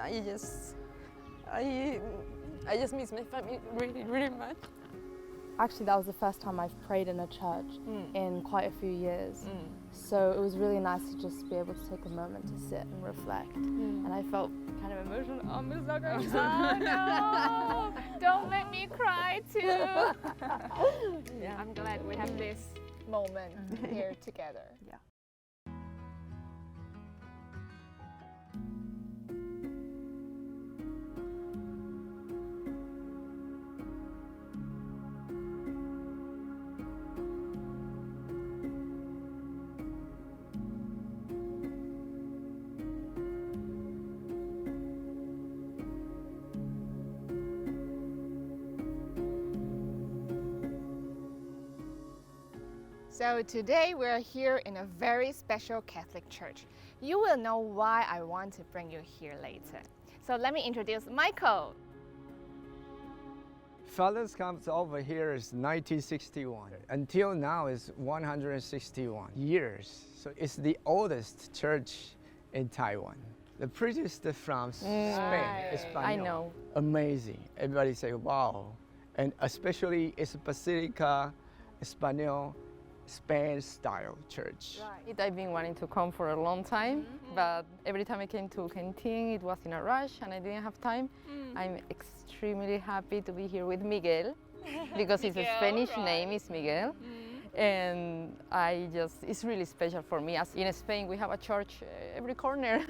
I just miss my family really, really much. Actually, that was the first time I've prayed in a church in quite a few years. So it was really nice to just be able to take a moment to sit and reflect. And I felt kind of emotional. Oh, I'm so going. Oh no! Don't let me cry too. Yeah. I'm glad we have this moment here together. Yeah. So today we're here in a very special Catholic church. You will know why I want to bring you here later. So let me introduce Michael. Fathers comes over here is 1961. Until now is 161 years. So it's the oldest church in Taiwan. The priest is from Spain, Espanol. I know. Amazing. Everybody say, wow. And especially it's Basilica, Espanol, Spain-style church. Right. I've been wanting to come for a long time, but every time I came to Pingtung, it was in a rush and I didn't have time. I'm extremely happy to be here with Miguel, because his Spanish name is Miguel. And it's really special for me. As in Spain, we have a church every corner.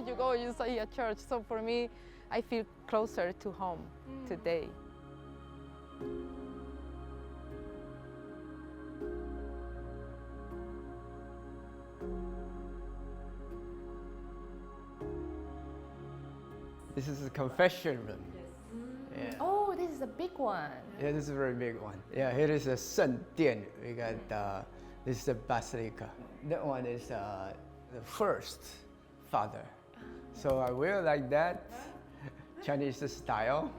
You go, you see a church. So for me, I feel closer to home today. This is a confession room. Yeah. Oh, this is a big one. Yeah, this is a very big one. Yeah, here is a 圣殿. We got this is a basilica. That one is the first father. So I wear like that, Chinese style.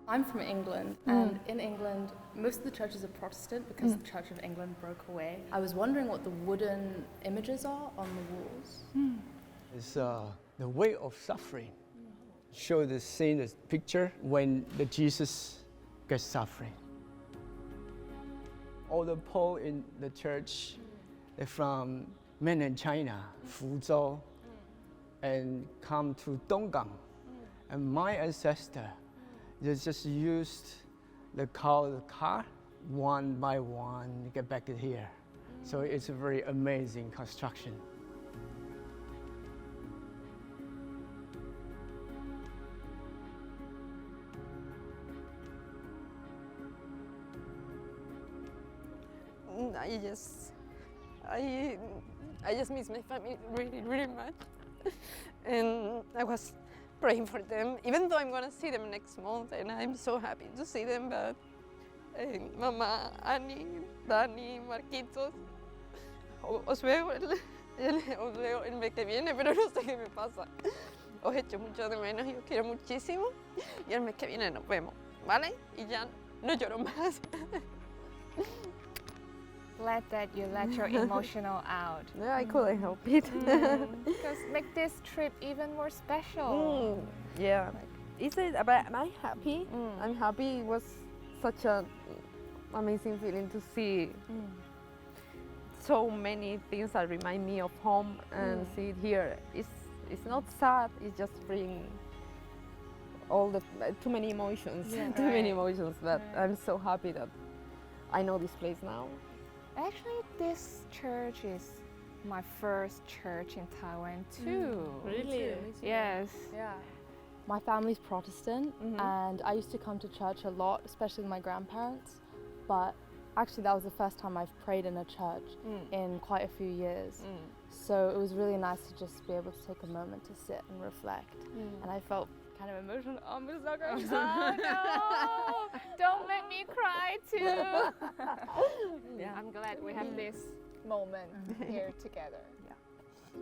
I'm from England, and in England, most of the churches are Protestant because the Church of England broke away. I was wondering what the wooden images are on the walls. It's the way of suffering. Show the scene, the picture when the Jesus gets suffering. All the Pope in the church, they're from mainland China, Fuzhou, and come to Donggang. And my ancestor, they just used the car one by one to get back to here. So it's a very amazing construction. I just miss my family really, really much. And I was praying for them, even though I'm going to see them next month, and I'm so happy to see them, but Mama, Annie, Dani, Marquitos, os veo el mes que viene, pero no sé qué me pasa. Os echo mucho de menos y os quiero muchísimo, y el mes que viene nos vemos, ¿vale? Y ya no lloro más. Glad that you let your emotional out. Yeah, I couldn't help it. Because make this trip even more special. Yeah. But am I happy? I'm happy. It was such an amazing feeling to see so many things that remind me of home and see it here. It's not sad. It just brings all the too many emotions. Too many emotions. But I'm so happy that I know this place now. Actually, this church is my first church in Taiwan too. Really? Yes. Yeah. My family's Protestant, and I used to come to church a lot, especially with my grandparents. But actually, that was the first time I've prayed in a church in quite a few years. So it was really nice to just be able to take a moment to sit and reflect. And I felt kind of emotional. Oh, I'm so going. Oh no! Don't let me cry too. I'm glad we have this moment here together. Yeah.